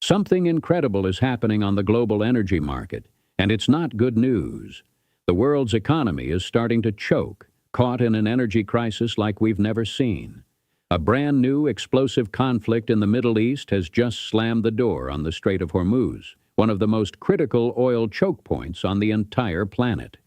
Something incredible is happening on the global energy market, and it's not good news. The world's economy is starting to choke, caught in an energy crisis like we've never seen. A brand new explosive conflict in the Middle East has just slammed the door on the Strait of Hormuz, one of the most critical oil choke points on the entire planet.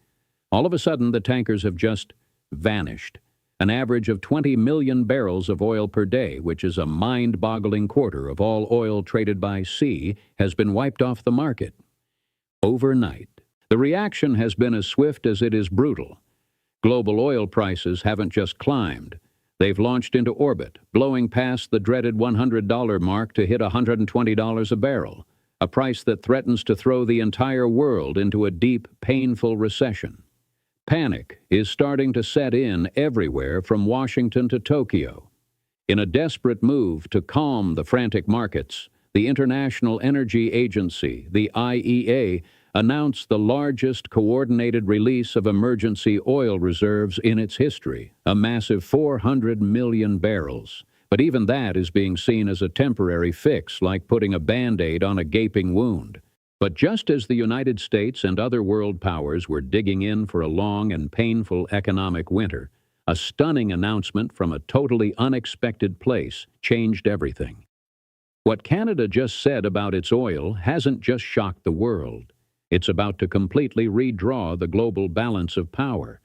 All of a sudden, the tankers have just vanished. An average of 20 million barrels of oil per day, which is a mind-boggling quarter of all oil traded by sea, has been wiped off the market overnight. The reaction has been as swift as it is brutal. Global oil prices haven't just climbed. They've launched into orbit, blowing past the dreaded $100 mark to hit $120 a barrel, a price that threatens to throw the entire world into a deep, painful recession. Panic is starting to set in everywhere from Washington to Tokyo. In a desperate move to calm the frantic markets, the International Energy Agency, the IEA, announced the largest coordinated release of emergency oil reserves in its history, a massive 400 million barrels. But even that is being seen as a temporary fix, like putting a Band-Aid on a gaping wound. But just as the United States and other world powers were digging in for a long and painful economic winter, a stunning announcement from a totally unexpected place changed everything. What Canada just said about its oil hasn't just shocked the world. It's about to completely redraw the global balance of power.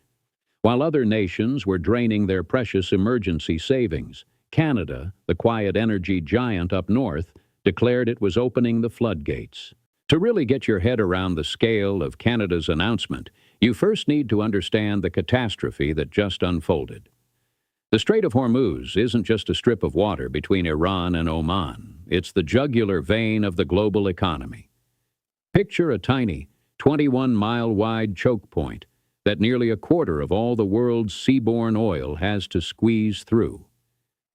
While other nations were draining their precious emergency savings, Canada, the quiet energy giant up north, declared it was opening the floodgates. To really get your head around the scale of Canada's announcement, you first need to understand the catastrophe that just unfolded. The Strait of Hormuz isn't just a strip of water between Iran and Oman. It's the jugular vein of the global economy. Picture a tiny, 21-mile-wide choke point that nearly a quarter of all the world's seaborne oil has to squeeze through.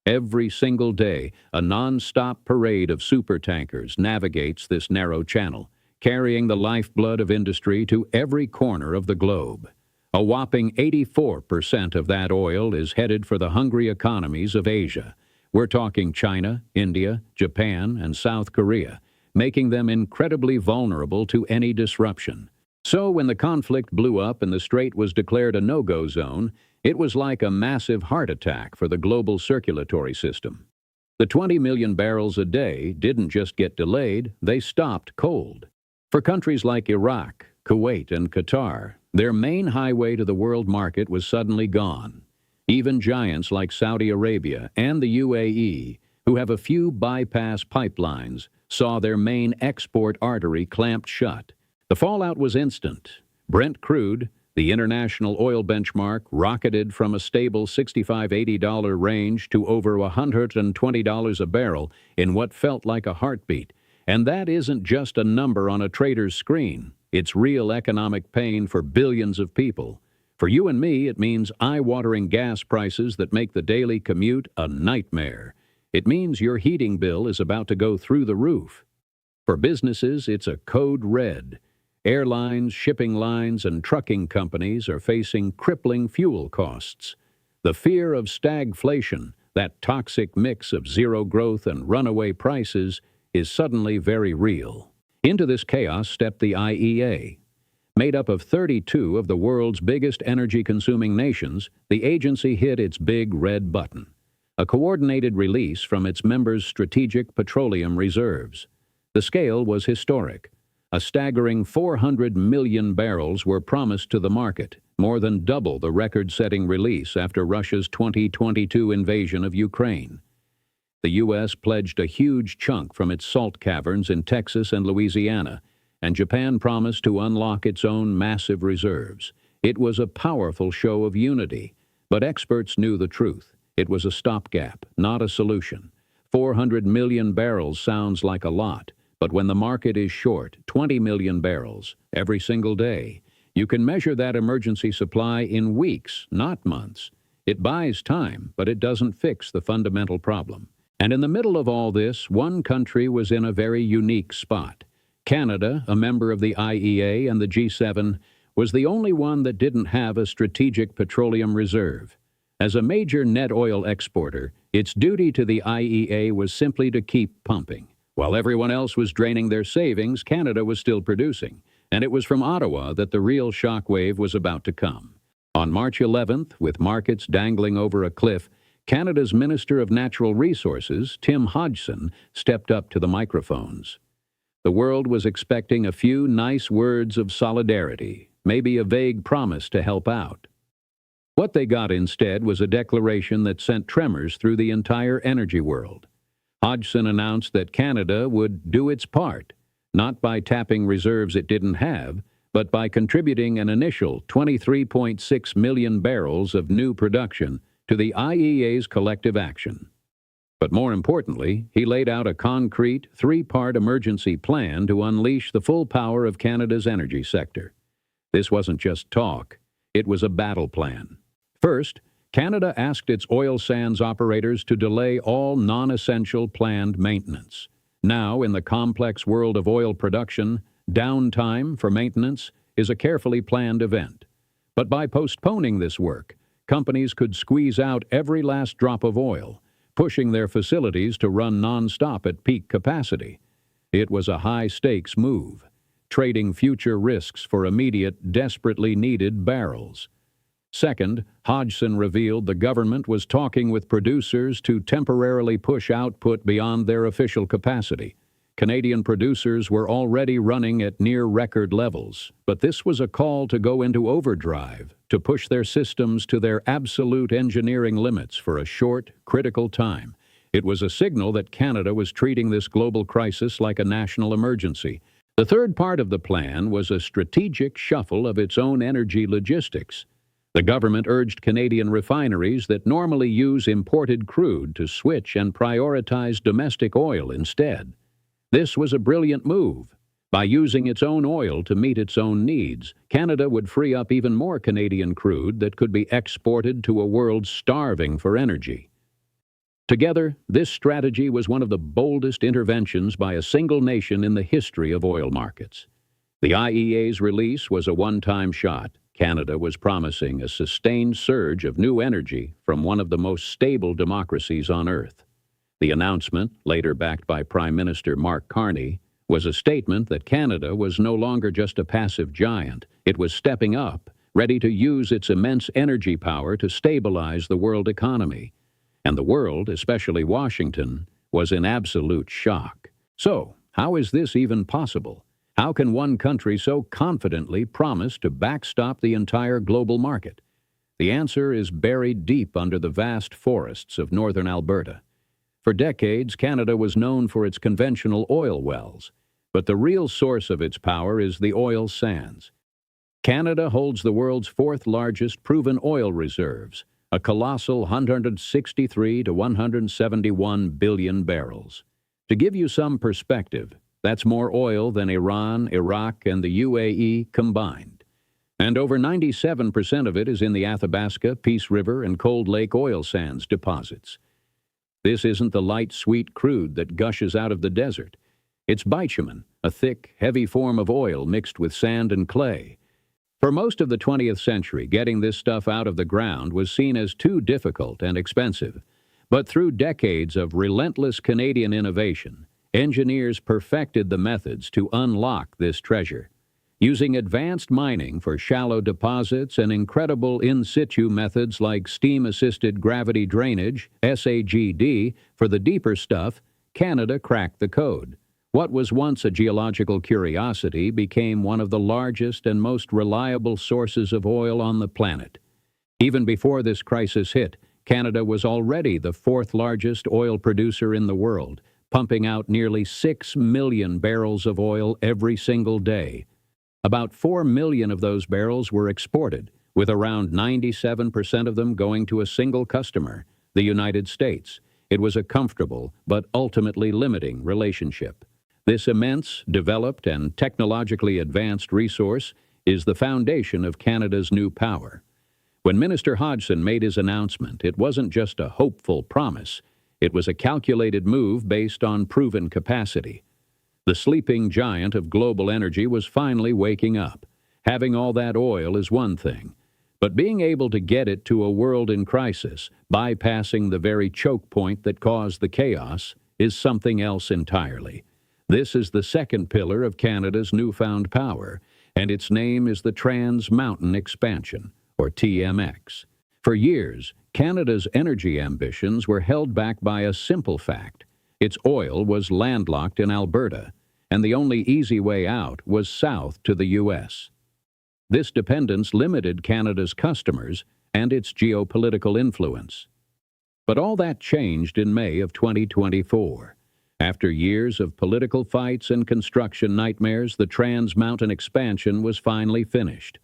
Every single day, a non-stop parade of supertankers navigates this narrow channel, carrying the lifeblood of industry to every corner of the globe. A whopping 84% of that oil is headed for the hungry economies of Asia. We're talking China, India, Japan, and South Korea, making them incredibly vulnerable to any disruption. So when the conflict blew up and the strait was declared a no-go zone, it was like a massive heart attack for the global circulatory system. The 20 million barrels a day didn't just get delayed, they stopped cold. For countries like Iraq, Kuwait, and Qatar, their main highway to the world market was suddenly gone. Even giants like Saudi Arabia and the UAE, who have a few bypass pipelines, saw their main export artery clamped shut. The fallout was instant. Brent crude, the international oil benchmark, rocketed from a stable $65–80 range to over $120 a barrel in what felt like a heartbeat. And that isn't just a number on a trader's screen. It's real economic pain for billions of people. For you and me, it means eye-watering gas prices that make the daily commute a nightmare. It means your heating bill is about to go through the roof. For businesses, it's a code red. Airlines, shipping lines, and trucking companies are facing crippling fuel costs. The fear of stagflation, that toxic mix of zero growth and runaway prices, is suddenly very real. Into this chaos stepped the IEA. Made up of 32 of the world's biggest energy-consuming nations, the agency hit its big red button, a coordinated release from its members' strategic petroleum reserves. The scale was historic. A staggering 400 million barrels were promised to the market, more than double the record-setting release after Russia's 2022 invasion of Ukraine. The U.S. pledged a huge chunk from its salt caverns in Texas and Louisiana, and Japan promised to unlock its own massive reserves. It was a powerful show of unity, but experts knew the truth. It was a stopgap, not a solution. 400 million barrels sounds like a lot, but when the market is short, 20 million barrels every single day, you can measure that emergency supply in weeks, not months. It buys time, but it doesn't fix the fundamental problem. And in the middle of all this, one country was in a very unique spot. Canada, a member of the IEA and the G7, was the only one that didn't have a strategic petroleum reserve. As a major net oil exporter, its duty to the IEA was simply to keep pumping. While everyone else was draining their savings, Canada was still producing, and it was from Ottawa that the real shockwave was about to come. On March 11th, with markets dangling over a cliff, Canada's Minister of Natural Resources, Tim Hodgson, stepped up to the microphones. The world was expecting a few nice words of solidarity, maybe a vague promise to help out. What they got instead was a declaration that sent tremors through the entire energy world. Hodgson announced that Canada would do its part, not by tapping reserves it didn't have, but by contributing an initial 23.6 million barrels of new production to the IEA's collective action. But more importantly, he laid out a concrete, three-part emergency plan to unleash the full power of Canada's energy sector. This wasn't just talk, it was a battle plan. First, Canada asked its oil sands operators to delay all non-essential planned maintenance. Now, in the complex world of oil production, downtime for maintenance is a carefully planned event. But by postponing this work, companies could squeeze out every last drop of oil, pushing their facilities to run non-stop at peak capacity. It was a high-stakes move, trading future risks for immediate, desperately needed barrels. Second, Hodgson revealed the government was talking with producers to temporarily push output beyond their official capacity. Canadian producers were already running at near-record levels, but this was a call to go into overdrive, to push their systems to their absolute engineering limits for a short, critical time. It was a signal that Canada was treating this global crisis like a national emergency. The third part of the plan was a strategic shuffle of its own energy logistics. The government urged Canadian refineries that normally use imported crude to switch and prioritize domestic oil instead. This was a brilliant move. By using its own oil to meet its own needs, Canada would free up even more Canadian crude that could be exported to a world starving for energy. Together, this strategy was one of the boldest interventions by a single nation in the history of oil markets. The IEA's release was a one-time shot. Canada was promising a sustained surge of new energy from one of the most stable democracies on Earth. The announcement, later backed by Prime Minister Mark Carney, was a statement that Canada was no longer just a passive giant. It was stepping up, ready to use its immense energy power to stabilize the world economy. And the world, especially Washington, was in absolute shock. So, how is this even possible? How can one country so confidently promise to backstop the entire global market? The answer is buried deep under the vast forests of northern Alberta. For decades, Canada was known for its conventional oil wells, but the real source of its power is the oil sands. Canada holds the world's fourth largest proven oil reserves, a colossal 163 to 171 billion barrels. To give you some perspective, that's more oil than Iran, Iraq, and the UAE combined. And over 97% of it is in the Athabasca, Peace River, and Cold Lake oil sands deposits. This isn't the light, sweet crude that gushes out of the desert. It's bitumen, a thick, heavy form of oil mixed with sand and clay. For most of the 20th century, getting this stuff out of the ground was seen as too difficult and expensive. But through decades of relentless Canadian innovation, engineers perfected the methods to unlock this treasure. Using advanced mining for shallow deposits and incredible in-situ methods like steam-assisted gravity drainage, SAGD, for the deeper stuff, Canada cracked the code. What was once a geological curiosity became one of the largest and most reliable sources of oil on the planet. Even before this crisis hit, Canada was already the fourth largest oil producer in the world, pumping out nearly 6 million barrels of oil every single day. About 4 million of those barrels were exported, with around 97% of them going to a single customer, the United States. It was a comfortable but ultimately limiting relationship. This immense, developed, and technologically advanced resource is the foundation of Canada's new power. When Minister Hodgson made his announcement, it wasn't just a hopeful promise. It was a calculated move based on proven capacity. The sleeping giant of global energy was finally waking up. Having all that oil is one thing, but being able to get it to a world in crisis, bypassing the very choke point that caused the chaos, is something else entirely. This is the second pillar of Canada's newfound power, and its name is the Trans Mountain Expansion, or TMX. For years, Canada's energy ambitions were held back by a simple fact. Its oil was landlocked in Alberta, and the only easy way out was south to the U.S. This dependence limited Canada's customers and its geopolitical influence. But all that changed in May of 2024. After years of political fights and construction nightmares, the Trans Mountain Expansion was finally finished.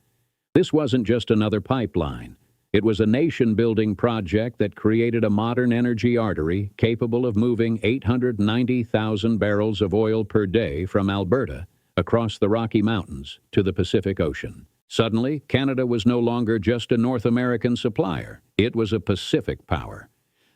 This wasn't just another pipeline. It was a nation-building project that created a modern energy artery capable of moving 890,000 barrels of oil per day from Alberta across the Rocky Mountains to the Pacific Ocean. Suddenly, Canada was no longer just a North American supplier. It was a Pacific power.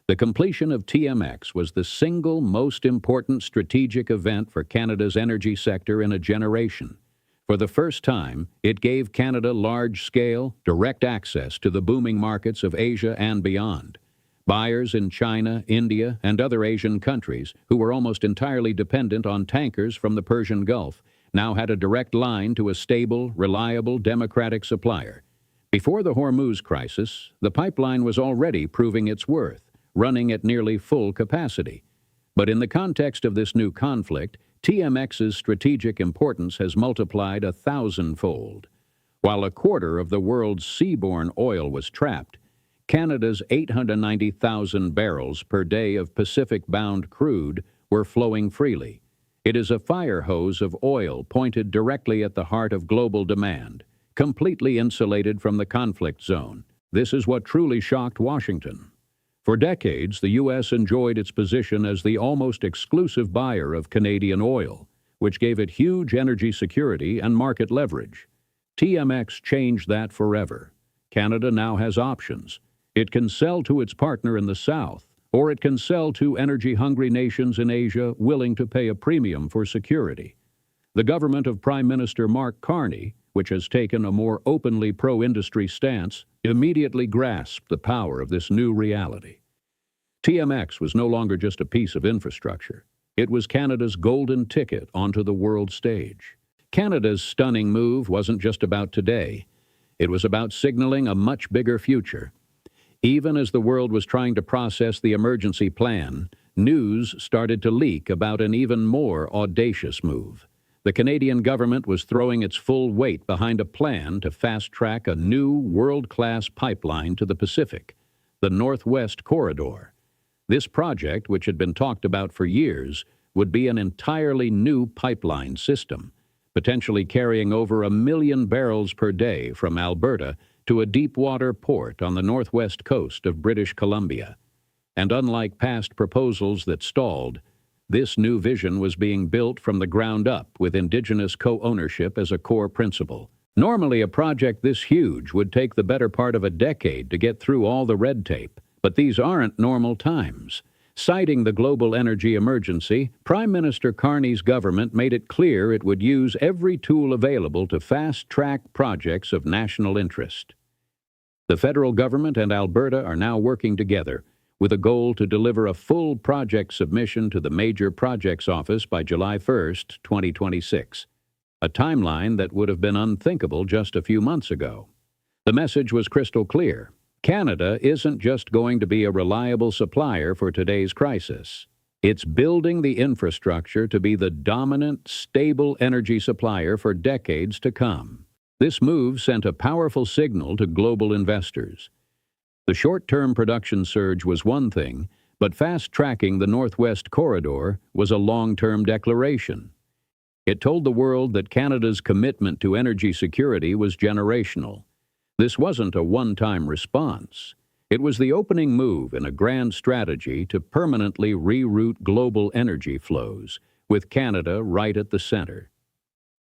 The completion of TMX was the single most important strategic event for Canada's energy sector in a generation. For the first time, it gave Canada large-scale, direct access to the booming markets of Asia and beyond. Buyers in China, India, and other Asian countries, who were almost entirely dependent on tankers from the Persian Gulf, now had a direct line to a stable, reliable, democratic supplier. Before the Hormuz crisis, the pipeline was already proving its worth, running at nearly full capacity. But in the context of this new conflict, TMX's strategic importance has multiplied 1,000-fold. While a quarter of the world's seaborne oil was trapped, Canada's 890,000 barrels per day of Pacific-bound crude were flowing freely. It is a fire hose of oil pointed directly at the heart of global demand, completely insulated from the conflict zone. This is what truly shocked Washington. For decades, the U.S. enjoyed its position as the almost exclusive buyer of Canadian oil, which gave it huge energy security and market leverage. TMX changed that forever. Canada now has options. It can sell to its partner in the South, or it can sell to energy-hungry nations in Asia willing to pay a premium for security. The government of Prime Minister Mark Carney, which has taken a more openly pro-industry stance, immediately grasped the power of this new reality. TMX was no longer just a piece of infrastructure. It was Canada's golden ticket onto the world stage. Canada's stunning move wasn't just about today. It was about signaling a much bigger future. Even as the world was trying to process the emergency plan, news started to leak about an even more audacious move. The Canadian government was throwing its full weight behind a plan to fast-track a new world-class pipeline to the Pacific, the Northwest Corridor. This project, which had been talked about for years, would be an entirely new pipeline system, potentially carrying over 1 million barrels per day from Alberta to a deep-water port on the northwest coast of British Columbia. And unlike past proposals that stalled, this new vision was being built from the ground up with Indigenous co-ownership as a core principle. Normally, a project this huge would take the better part of a decade to get through all the red tape, but these aren't normal times. Citing the global energy emergency, Prime Minister Carney's government made it clear it would use every tool available to fast-track projects of national interest. The federal government and Alberta are now working together with a goal to deliver a full project submission to the Major Projects Office by July 1, 2026, a timeline that would have been unthinkable just a few months ago. The message was crystal clear. Canada isn't just going to be a reliable supplier for today's crisis. It's building the infrastructure to be the dominant, stable energy supplier for decades to come. This move sent a powerful signal to global investors. The short-term production surge was one thing, but fast-tracking the Northwest Corridor was a long-term declaration. It told the world that Canada's commitment to energy security was generational. This wasn't a one-time response. It was the opening move in a grand strategy to permanently reroute global energy flows, with Canada right at the center.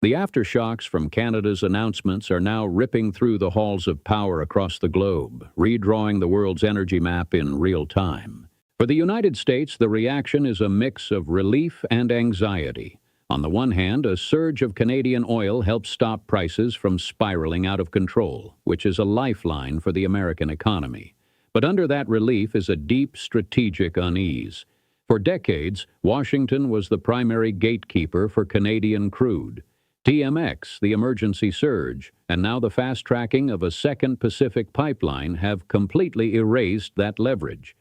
The aftershocks from Canada's announcements are now ripping through the halls of power across the globe, redrawing the world's energy map in real time. For the United States, the reaction is a mix of relief and anxiety. On the one hand, a surge of Canadian oil helps stop prices from spiraling out of control, which is a lifeline for the American economy. But under that relief is a deep strategic unease. For decades, Washington was the primary gatekeeper for Canadian crude. TMX, the emergency surge, and now the fast-tracking of a second Pacific pipeline have completely erased that leverage.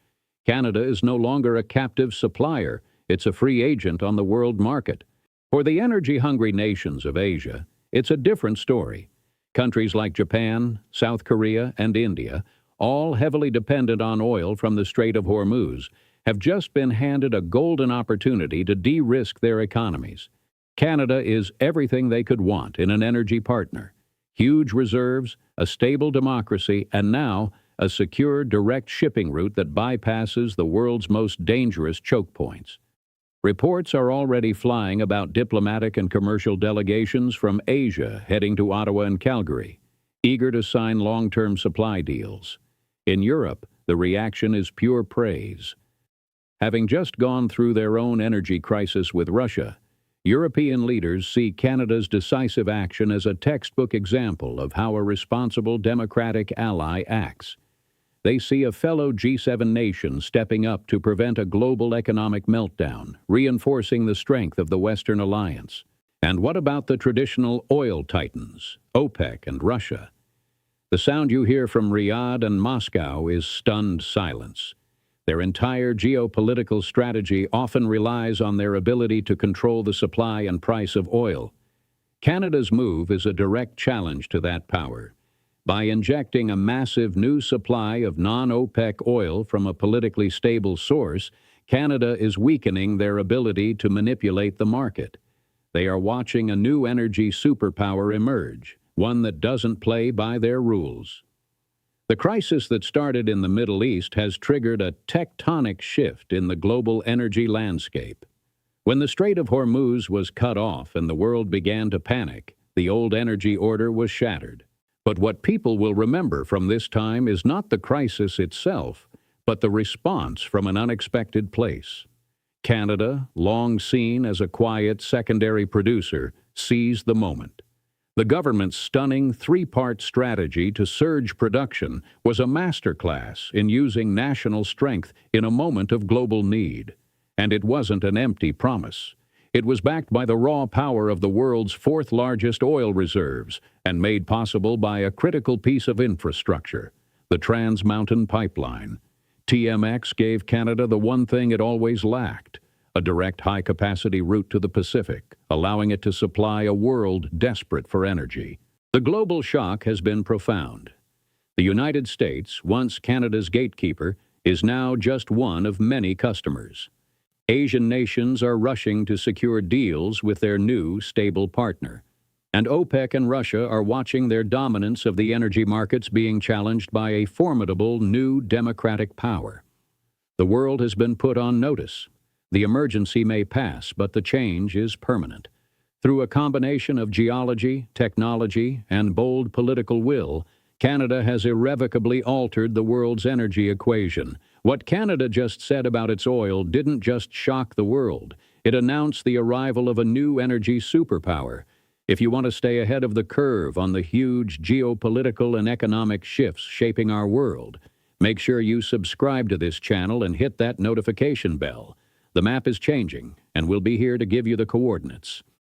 Canada is no longer a captive supplier. It's a free agent on the world market. For the energy-hungry nations of Asia, it's a different story. Countries like Japan, South Korea, and India, all heavily dependent on oil from the Strait of Hormuz, have just been handed a golden opportunity to de-risk their economies. Canada is everything they could want in an energy partner. Huge reserves, a stable democracy, and now a secure direct shipping route that bypasses the world's most dangerous choke points. Reports are already flying about diplomatic and commercial delegations from Asia heading to Ottawa and Calgary, eager to sign long-term supply deals. In Europe, the reaction is pure praise. Having just gone through their own energy crisis with Russia, European leaders see Canada's decisive action as a textbook example of how a responsible democratic ally acts. They see a fellow G7 nation stepping up to prevent a global economic meltdown, reinforcing the strength of the Western alliance. And what about the traditional oil titans, OPEC and Russia? The sound you hear from Riyadh and Moscow is stunned silence. Their entire geopolitical strategy often relies on their ability to control the supply and price of oil. Canada's move is a direct challenge to that power. By injecting a massive new supply of non-OPEC oil from a politically stable source, Canada is weakening their ability to manipulate the market. They are watching a new energy superpower emerge, one that doesn't play by their rules. The crisis that started in the Middle East has triggered a tectonic shift in the global energy landscape. When the Strait of Hormuz was cut off and the world began to panic, the old energy order was shattered. But what people will remember from this time is not the crisis itself, but the response from an unexpected place. Canada, long seen as a quiet secondary producer, seized the moment. The government's stunning three-part strategy to surge production was a masterclass in using national strength in a moment of global need. And it wasn't an empty promise. It was backed by the raw power of the world's fourth-largest oil reserves and made possible by a critical piece of infrastructure, the Trans Mountain Pipeline. TMX gave Canada the one thing it always lacked: a direct high-capacity route to the Pacific, allowing it to supply a world desperate for energy. The global shock has been profound. The United States, once Canada's gatekeeper, is now just one of many customers. Asian nations are rushing to secure deals with their new, stable partner. And OPEC and Russia are watching their dominance of the energy markets being challenged by a formidable new democratic power. The world has been put on notice. The emergency may pass, but the change is permanent. Through a combination of geology, technology, and bold political will, Canada has irrevocably altered the world's energy equation. What Canada just said about its oil didn't just shock the world. It announced the arrival of a new energy superpower. If you want to stay ahead of the curve on the huge geopolitical and economic shifts shaping our world, make sure you subscribe to this channel and hit that notification bell. The map is changing, and we'll be here to give you the coordinates.